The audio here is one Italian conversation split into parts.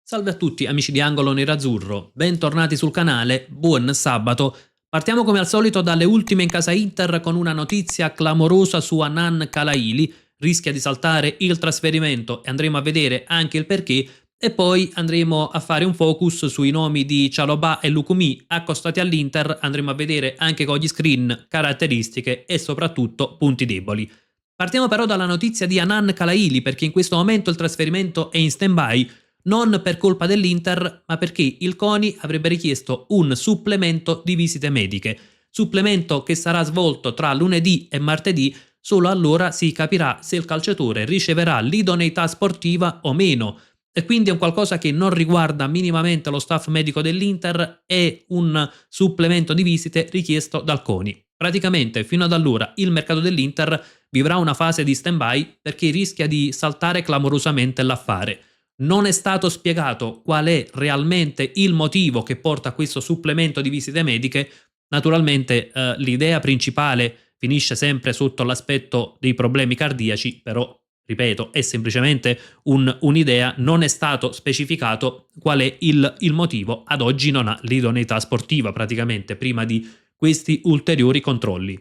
Salve a tutti amici di Angolo Nerazzurro, bentornati sul canale, buon sabato. Partiamo come al solito dalle ultime in casa Inter con una notizia clamorosa su Anan Kalaili, rischia di saltare il trasferimento e andremo a vedere anche il perché e poi andremo a fare un focus sui nomi di Chalobah e Lukumi accostati all'Inter, andremo a vedere anche con gli screen caratteristiche e soprattutto punti deboli. Partiamo però dalla notizia di Anan Kalaili perché in questo momento il trasferimento è in stand-by non per colpa dell'Inter, ma perché il CONI avrebbe richiesto un supplemento di visite mediche, supplemento che sarà svolto tra lunedì e martedì, solo allora si capirà se il calciatore riceverà l'idoneità sportiva o meno. E quindi è un qualcosa che non riguarda minimamente lo staff medico dell'Inter, è un supplemento di visite richiesto dal CONI. Praticamente fino ad allora il mercato dell'Inter vivrà una fase di stand-by perché rischia di saltare clamorosamente l'affare. Non è stato spiegato qual è realmente il motivo che porta a questo supplemento di visite mediche. Naturalmente l'idea principale finisce sempre sotto l'aspetto dei problemi cardiaci, però ripeto è semplicemente un'idea, non è stato specificato qual è il motivo, ad oggi non ha l'idoneità sportiva praticamente prima di questi ulteriori controlli.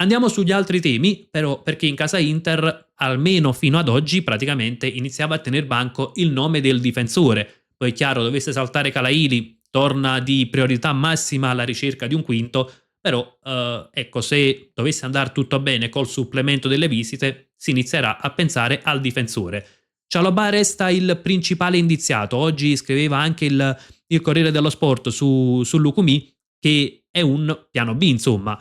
Andiamo sugli altri temi, però, perché in casa Inter, almeno fino ad oggi, praticamente iniziava a tener banco il nome del difensore. Poi è chiaro, dovesse saltare Kalaili, torna di priorità massima alla ricerca di un quinto, però ecco, se dovesse andare tutto bene col supplemento delle visite, si inizierà a pensare al difensore. Chalobah resta il principale indiziato. Oggi scriveva anche il Corriere dello Sport su Lukumi che è un piano B, insomma.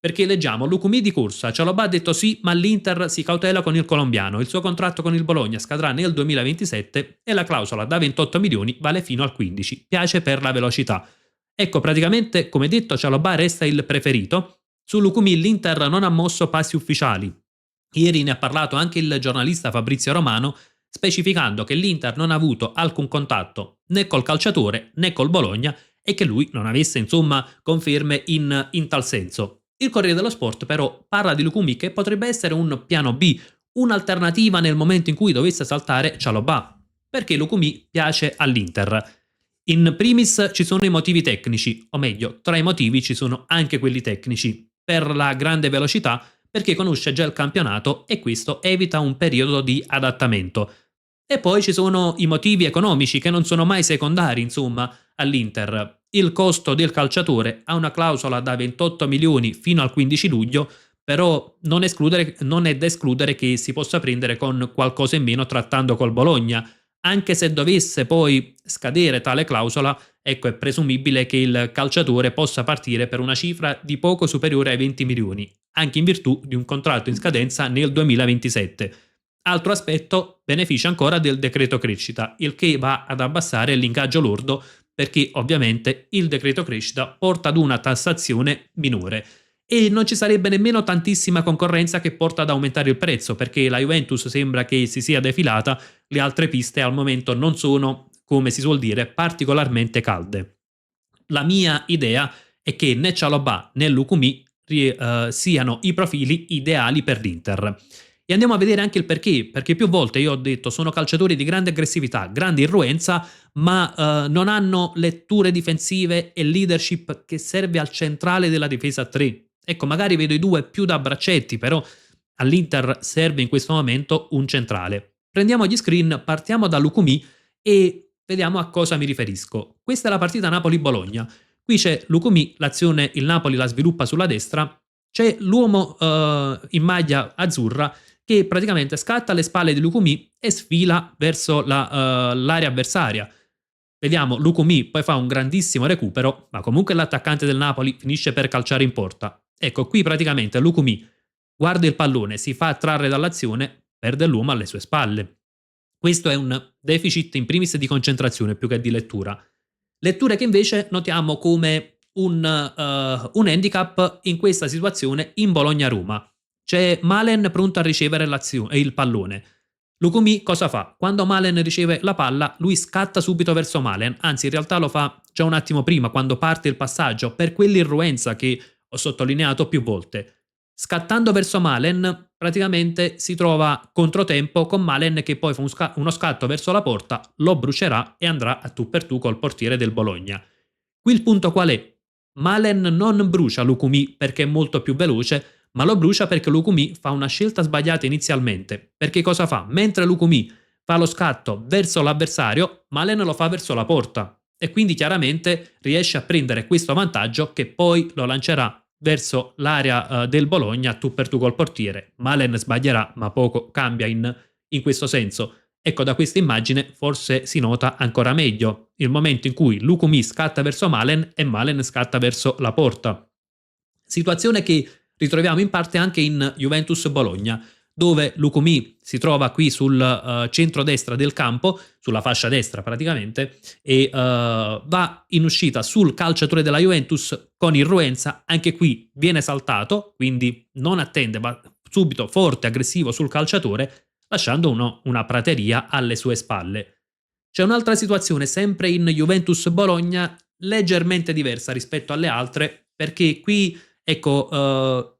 Perché leggiamo, Lukumi di corsa, Chalobah ha detto sì, ma l'Inter si cautela con il colombiano, il suo contratto con il Bologna scadrà nel 2027 e la clausola da 28 milioni vale fino al 15, piace per la velocità. Ecco, praticamente, come detto, Chalobah resta il preferito, su Lukumi l'Inter non ha mosso passi ufficiali. Ieri ne ha parlato anche il giornalista Fabrizio Romano, specificando che l'Inter non ha avuto alcun contatto né col calciatore né col Bologna e che lui non avesse insomma conferme in tal senso. Il Corriere dello Sport però parla di Lukumi che potrebbe essere un piano B, un'alternativa nel momento in cui dovesse saltare Chalobah, perché Lukumi piace all'Inter. In primis ci sono i motivi tecnici, o meglio, tra i motivi ci sono anche quelli tecnici, per la grande velocità, perché conosce già il campionato e questo evita un periodo di adattamento. E poi ci sono i motivi economici che non sono mai secondari, insomma, all'Inter. Il costo del calciatore ha una clausola da 28 milioni fino al 15 luglio, però non è da escludere che si possa prendere con qualcosa in meno trattando col Bologna. Anche se dovesse poi scadere tale clausola, ecco è presumibile che il calciatore possa partire per una cifra di poco superiore ai 20 milioni, anche in virtù di un contratto in scadenza nel 2027. Altro aspetto, beneficia ancora del decreto crescita, il che va ad abbassare l'ingaggio lordo perché ovviamente il decreto crescita porta ad una tassazione minore e non ci sarebbe nemmeno tantissima concorrenza che porta ad aumentare il prezzo perché la Juventus sembra che si sia defilata, le altre piste al momento non sono, come si suol dire, particolarmente calde. La mia idea è che né Chalobah né Lukumi siano i profili ideali per l'Inter. E andiamo a vedere anche il perché più volte io ho detto sono calciatori di grande aggressività, grande irruenza, ma non hanno letture difensive e leadership che serve al centrale della difesa a 3. Ecco, magari vedo i due più da braccetti, però all'Inter serve in questo momento un centrale. Prendiamo gli screen, partiamo da Lukumi e vediamo a cosa mi riferisco. Questa è la partita Napoli-Bologna. Qui c'è Lukumi, l'azione il Napoli la sviluppa sulla destra, c'è l'uomo in maglia azzurra che praticamente scatta alle spalle di Lukumi e sfila verso l'area avversaria. Vediamo, Lukumi poi fa un grandissimo recupero, ma comunque l'attaccante del Napoli finisce per calciare in porta. Ecco, qui praticamente Lukumi guarda il pallone, si fa attrarre dall'azione, perde l'uomo alle sue spalle. Questo è un deficit in primis di concentrazione più che di lettura. Letture che invece notiamo come un handicap in questa situazione in Bologna-Roma. C'è Malen pronto a ricevere il pallone. Lukumi cosa fa? Quando Malen riceve la palla, lui scatta subito verso Malen, anzi in realtà lo fa già un attimo prima, quando parte il passaggio, per quell'irruenza che ho sottolineato più volte. Scattando verso Malen, praticamente si trova controtempo con Malen che poi fa uno scatto verso la porta, lo brucerà e andrà a tu per tu col portiere del Bologna. Qui il punto qual è? Malen non brucia Lukumi perché è molto più veloce, ma lo brucia perché Lukumi fa una scelta sbagliata inizialmente. Perché cosa fa? Mentre Lukumi fa lo scatto verso l'avversario, Malen lo fa verso la porta e quindi chiaramente riesce a prendere questo vantaggio che poi lo lancerà verso l'area del Bologna tu per tu col portiere. Malen sbaglierà, ma poco cambia in questo senso. Ecco, da questa immagine forse si nota ancora meglio il momento in cui Lukumi scatta verso Malen e Malen scatta verso la porta. Situazione che ritroviamo in parte anche in Juventus Bologna, dove Lukumi si trova qui sul centro-destra del campo, sulla fascia destra praticamente, e va in uscita sul calciatore della Juventus con irruenza. Anche qui viene saltato, quindi non attende, va subito forte, aggressivo sul calciatore, lasciando una prateria alle sue spalle. C'è un'altra situazione, sempre in Juventus Bologna, leggermente diversa rispetto alle altre, perché qui, ecco,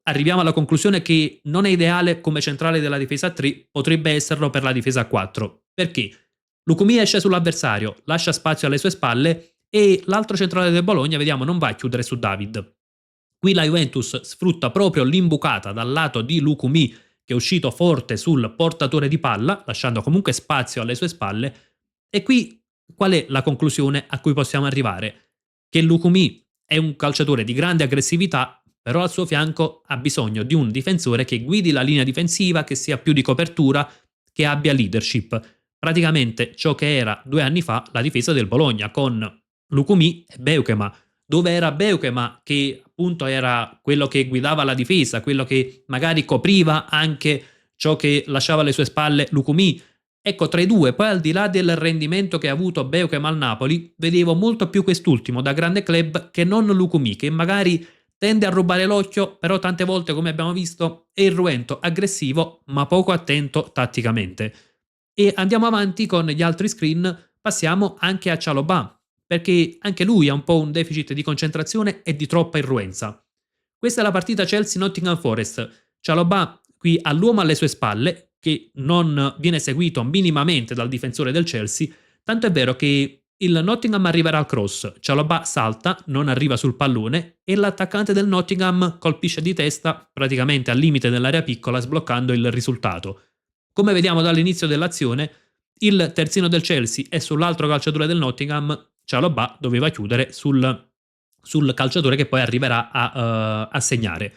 arriviamo alla conclusione che non è ideale come centrale della difesa a 3, potrebbe esserlo per la difesa a 4. Perché? Lukumi esce sull'avversario, lascia spazio alle sue spalle e l'altro centrale del Bologna, vediamo, non va a chiudere su David. Qui la Juventus sfrutta proprio l'imbucata dal lato di Lukumi, che è uscito forte sul portatore di palla, lasciando comunque spazio alle sue spalle. E qui qual è la conclusione a cui possiamo arrivare? Che Lukumi è un calciatore di grande aggressività, però al suo fianco ha bisogno di un difensore che guidi la linea difensiva, che sia più di copertura, che abbia leadership. Praticamente ciò che era 2 anni fa la difesa del Bologna, con Lukumi e Beukema, dove era Beukema che appunto era quello che guidava la difesa, quello che magari copriva anche ciò che lasciava alle sue spalle Lukumi. Ecco, tra i due, poi al di là del rendimento che ha avuto Beukema al Napoli, vedevo molto più quest'ultimo da grande club che non Lukumi, che magari tende a rubare l'occhio, però tante volte, come abbiamo visto, è irruento, aggressivo, ma poco attento tatticamente. E andiamo avanti con gli altri screen, passiamo anche a Chalobah, perché anche lui ha un po' un deficit di concentrazione e di troppa irruenza. Questa è la partita Chelsea-Nottingham Forest. Chalobah qui ha l'uomo alle sue spalle, che non viene seguito minimamente dal difensore del Chelsea, tanto è vero che il Nottingham arriverà al cross, Chalobah salta, non arriva sul pallone e l'attaccante del Nottingham colpisce di testa praticamente al limite dell'area piccola, sbloccando il risultato. Come vediamo dall'inizio dell'azione, il terzino del Chelsea e sull'altro calciatore del Nottingham, Chalobah doveva chiudere sul calciatore che poi arriverà a segnare.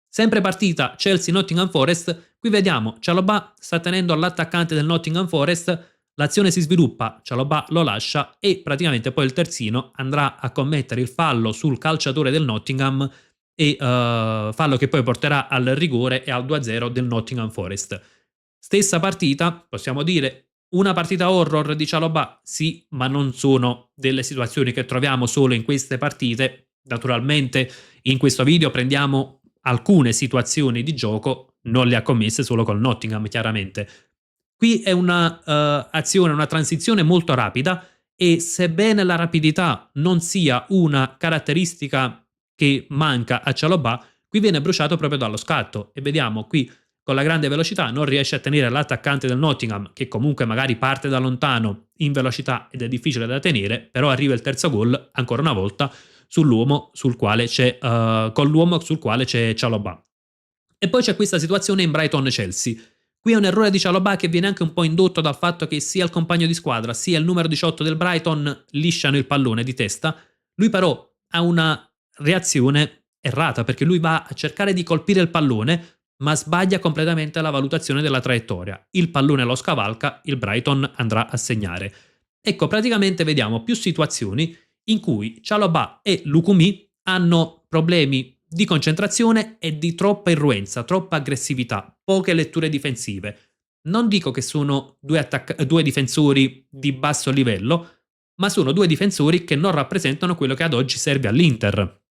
Sempre partita Chelsea-Nottingham Forest, qui vediamo Chalobah sta tenendo all'attaccante del Nottingham Forest, l'azione si sviluppa, Chalobah lo lascia e praticamente poi il terzino andrà a commettere il fallo sul calciatore del Nottingham e fallo che poi porterà al rigore e al 2-0 del Nottingham Forest. Stessa partita, possiamo dire, una partita horror di Chalobah? Sì, ma non sono delle situazioni che troviamo solo in queste partite. Naturalmente in questo video prendiamo alcune situazioni di gioco, non le ha commesse solo col Nottingham, chiaramente. Qui è una azione, una transizione molto rapida e sebbene la rapidità non sia una caratteristica che manca a Chalobah, qui viene bruciato proprio dallo scatto e vediamo qui con la grande velocità non riesce a tenere l'attaccante del Nottingham, che comunque magari parte da lontano in velocità ed è difficile da tenere, però arriva il terzo gol ancora una volta sull'uomo sul quale c'è con l'uomo sul quale c'è Chalobah. E poi c'è questa situazione in Brighton-Chelsea. Qui è un errore di Chalobah che viene anche un po' indotto dal fatto che sia il compagno di squadra sia il numero 18 del Brighton lisciano il pallone di testa. Lui però ha una reazione errata perché lui va a cercare di colpire il pallone ma sbaglia completamente la valutazione della traiettoria. Il pallone lo scavalca, il Brighton andrà a segnare. Ecco, praticamente vediamo più situazioni in cui Chalobah e Lukumi hanno problemi di concentrazione e di troppa irruenza, troppa aggressività, poche letture difensive. Non dico che sono due difensori di basso livello, ma sono due difensori che non rappresentano quello che ad oggi serve all'Inter.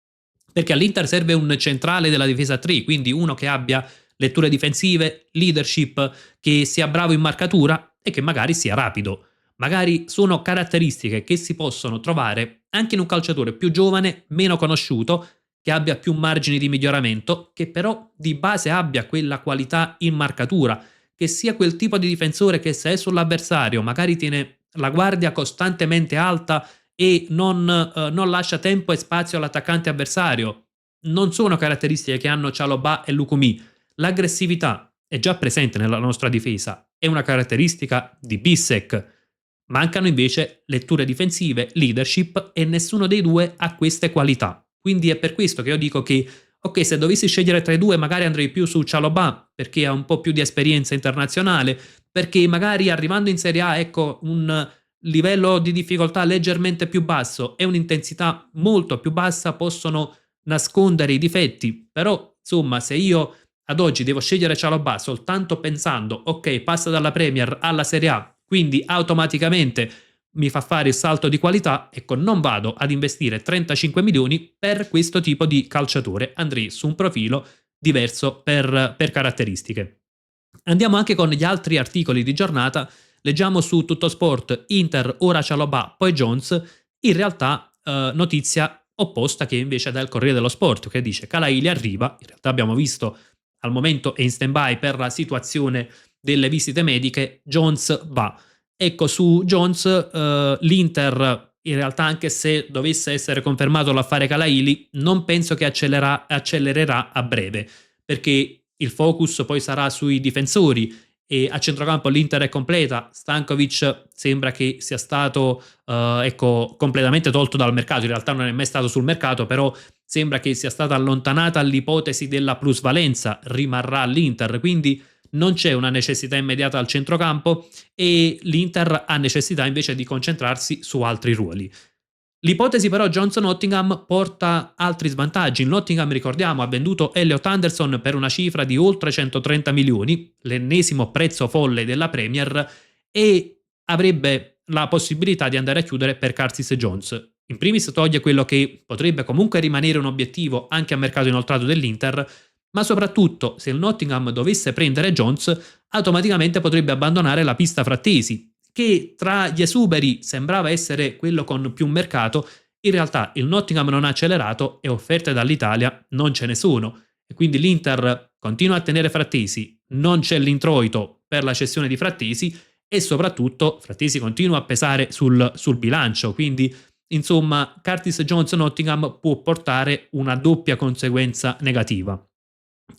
Perché all'Inter serve un centrale della difesa 3, quindi uno che abbia letture difensive, leadership, che sia bravo in marcatura e che magari sia rapido. Magari sono caratteristiche che si possono trovare anche in un calciatore più giovane, meno conosciuto, che abbia più margini di miglioramento, che però di base abbia quella qualità in marcatura, che sia quel tipo di difensore che se è sull'avversario magari tiene la guardia costantemente alta e non lascia tempo e spazio all'attaccante avversario. Non sono caratteristiche che hanno Cialobà e Lukumi. L'aggressività è già presente nella nostra difesa, è una caratteristica di Bissek. Mancano invece letture difensive, leadership e nessuno dei due ha queste qualità. Quindi è per questo che io dico che, ok, se dovessi scegliere tra i due magari andrei più su Cialobà perché ha un po' più di esperienza internazionale, perché magari arrivando in Serie A, ecco, un livello di difficoltà leggermente più basso e un'intensità molto più bassa possono nascondere i difetti, però insomma se io ad oggi devo scegliere Cialobà soltanto pensando ok passa dalla Premier alla Serie A, quindi automaticamente mi fa fare il salto di qualità, ecco non vado ad investire 35 milioni per questo tipo di calciatore, andrei su un profilo diverso per caratteristiche. Andiamo anche con gli altri articoli di giornata. Leggiamo su Tuttosport Inter, ora Cialobà, poi Jones. In realtà notizia opposta che invece è dal Corriere dello Sport, che dice Calaili arriva. In realtà abbiamo visto al momento è in stand-by per la situazione delle visite mediche, Jones va. Ecco, su Jones l'Inter in realtà anche se dovesse essere confermato l'affare Calaili non penso che accelererà a breve, perché il focus poi sarà sui difensori e a centrocampo l'Inter è completa. Stankovic sembra che sia stato ecco, completamente tolto dal mercato, in realtà non è mai stato sul mercato, però sembra che sia stata allontanata l'ipotesi della plusvalenza, rimarrà all'Inter, quindi non c'è una necessità immediata al centrocampo e l'Inter ha necessità invece di concentrarsi su altri ruoli. L'ipotesi però Johnson-Nottingham porta altri svantaggi. Il Nottingham, ricordiamo, ha venduto Elliot Anderson per una cifra di oltre 130 milioni, l'ennesimo prezzo folle della Premier, e avrebbe la possibilità di andare a chiudere per Curtis Jones. In primis toglie quello che potrebbe comunque rimanere un obiettivo anche a mercato inoltrato dell'Inter, ma soprattutto se il Nottingham dovesse prendere Jones, automaticamente potrebbe abbandonare la pista frattesi, che tra gli esuberi sembrava essere quello con più mercato, in realtà il Nottingham non ha accelerato e offerte dall'Italia non ce ne sono. E quindi l'Inter continua a tenere Frattesi, non c'è l'introito per la cessione di Frattesi e soprattutto Frattesi continua a pesare sul bilancio, quindi insomma Curtis Jones Nottingham può portare una doppia conseguenza negativa.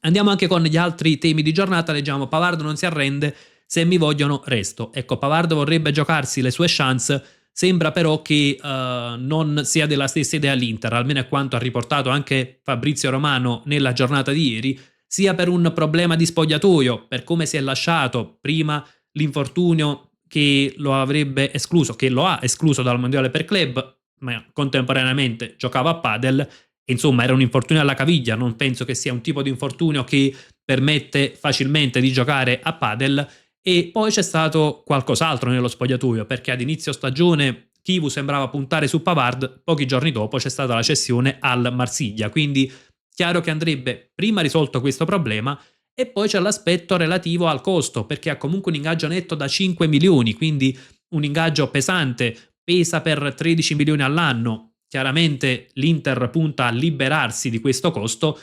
Andiamo anche con gli altri temi di giornata, leggiamo Pavard non si arrende, se mi vogliono resto. Ecco, Pavard vorrebbe giocarsi le sue chance, sembra però che non sia della stessa idea l'Inter, almeno è quanto ha riportato anche Fabrizio Romano nella giornata di ieri, sia per un problema di spogliatoio, per come si è lasciato prima l'infortunio che lo avrebbe escluso, che lo ha escluso dal mondiale per club, ma contemporaneamente giocava a padel. Insomma, era un infortunio alla caviglia, non penso che sia un tipo di infortunio che permette facilmente di giocare a padel. E poi c'è stato qualcos'altro nello spogliatoio, perché ad inizio stagione Kivu sembrava puntare su Pavard, pochi giorni dopo c'è stata la cessione al Marsiglia, quindi chiaro che andrebbe prima risolto questo problema e poi c'è l'aspetto relativo al costo, perché ha comunque un ingaggio netto da 5 milioni, quindi un ingaggio pesante, pesa per 13 milioni all'anno. Chiaramente l'Inter punta a liberarsi di questo costo.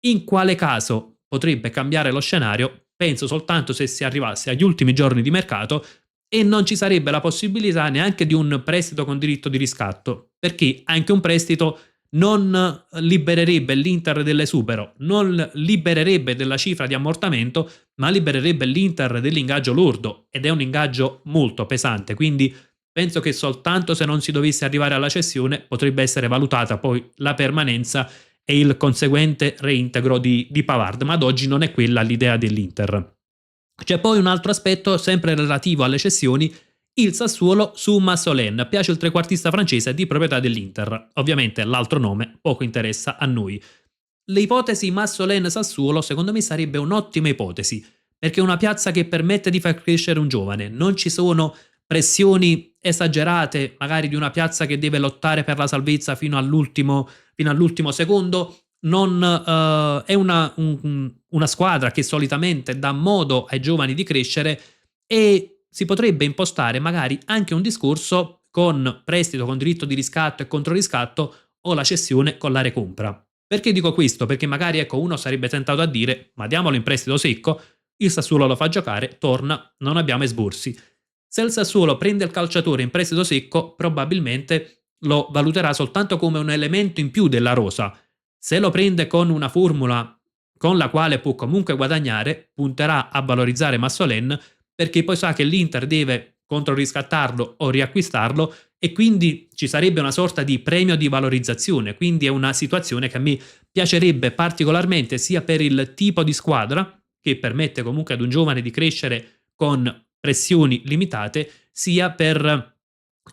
In quale caso potrebbe cambiare lo scenario? Penso soltanto se si arrivasse agli ultimi giorni di mercato e non ci sarebbe la possibilità neanche di un prestito con diritto di riscatto, perché anche un prestito non libererebbe l'Inter dell'esubero, non libererebbe della cifra di ammortamento, ma libererebbe l'Inter dell'ingaggio lordo ed è un ingaggio molto pesante, quindi penso che soltanto se non si dovesse arrivare alla cessione potrebbe essere valutata poi la permanenza e il conseguente reintegro di Pavard, ma ad oggi non è quella l'idea dell'Inter. C'è poi un altro aspetto sempre relativo alle cessioni, il Sassuolo su Massolen, piace il trequartista francese di proprietà dell'Inter, ovviamente l'altro nome poco interessa a noi. L'ipotesi Massolen-Sassuolo secondo me sarebbe un'ottima ipotesi, perché è una piazza che permette di far crescere un giovane, non ci sono pressioni esagerate, magari di una piazza che deve lottare per la salvezza fino all'ultimo secondo, non, è una squadra che solitamente dà modo ai giovani di crescere e si potrebbe impostare magari anche un discorso con prestito con diritto di riscatto e controriscatto o la cessione con la recompra. Perché dico questo? Perché magari ecco uno sarebbe tentato a dire ma diamolo in prestito secco, il Sassuolo lo fa giocare, torna, non abbiamo esborsi. Se il Sassuolo prende il calciatore in prestito secco, probabilmente lo valuterà soltanto come un elemento in più della rosa. Se lo prende con una formula con la quale può comunque guadagnare, punterà a valorizzare Massolen perché poi sa che l'Inter deve controriscattarlo o riacquistarlo e quindi ci sarebbe una sorta di premio di valorizzazione, quindi è una situazione che a me piacerebbe particolarmente sia per il tipo di squadra che permette comunque ad un giovane di crescere con pressioni limitate, sia per,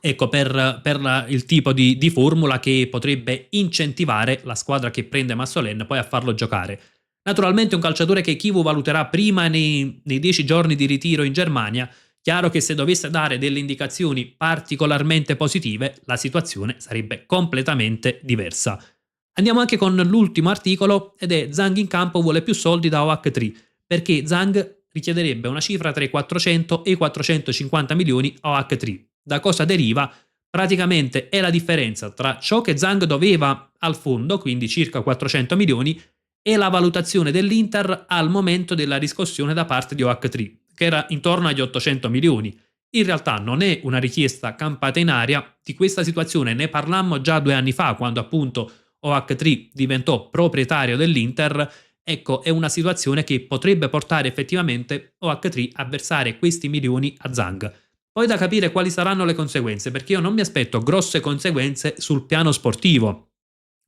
ecco, per il tipo di formula che potrebbe incentivare la squadra che prende Massolen poi a farlo giocare. Naturalmente un calciatore che Kivu valuterà prima nei 10 giorni di ritiro in Germania. Chiaro che se dovesse dare delle indicazioni particolarmente positive, la situazione sarebbe completamente diversa. Andiamo anche con l'ultimo articolo ed è Zhang in campo vuole più soldi da OH3 perché Zhang richiederebbe una cifra tra i 400 e i 450 milioni a OH3. Da cosa deriva? Praticamente è la differenza tra ciò che Zhang doveva al fondo, quindi circa 400 milioni, e la valutazione dell'Inter al momento della riscossione da parte di OH3, che era intorno agli 800 milioni. In realtà non è una richiesta campata in aria, di questa situazione ne parlammo già 2 anni fa, quando appunto OH3 diventò proprietario dell'Inter. Ecco, è una situazione che potrebbe portare effettivamente OH3 a versare questi milioni a Zhang. Poi da capire quali saranno le conseguenze, perché io non mi aspetto grosse conseguenze sul piano sportivo.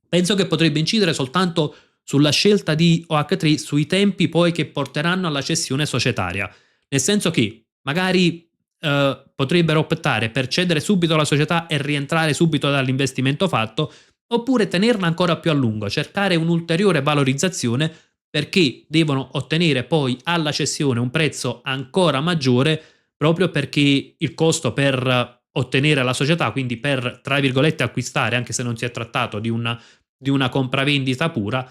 Penso che potrebbe incidere soltanto sulla scelta di OH3 sui tempi poi che porteranno alla cessione societaria. Nel senso che magari potrebbero optare per cedere subito la società e rientrare subito dall'investimento fatto, oppure tenerla ancora più a lungo, cercare un'ulteriore valorizzazione perché devono ottenere poi alla cessione un prezzo ancora maggiore proprio perché il costo per ottenere la società, quindi per, tra virgolette, acquistare, anche se non si è trattato di una compravendita pura,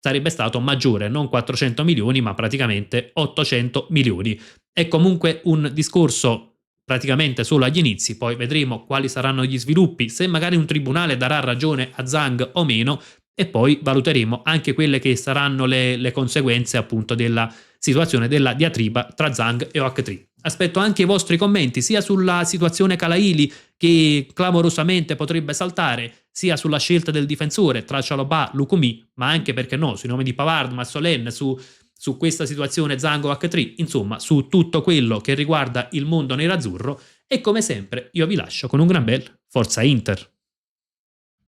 sarebbe stato maggiore, non 400 milioni, ma praticamente 800 milioni. È comunque un discorso praticamente solo agli inizi, poi vedremo quali saranno gli sviluppi, se magari un tribunale darà ragione a Zhang o meno, e poi valuteremo anche quelle che saranno le conseguenze appunto della situazione della diatriba tra Zhang e OH3. Aspetto anche i vostri commenti sia sulla situazione Kalaili che clamorosamente potrebbe saltare, sia sulla scelta del difensore tra Chalobah, Lukumi, ma anche perché no, sui nomi di Pavard, Massolen, su questa situazione Zango H3, insomma su tutto quello che riguarda il mondo nerazzurro e come sempre io vi lascio con un gran bel Forza Inter.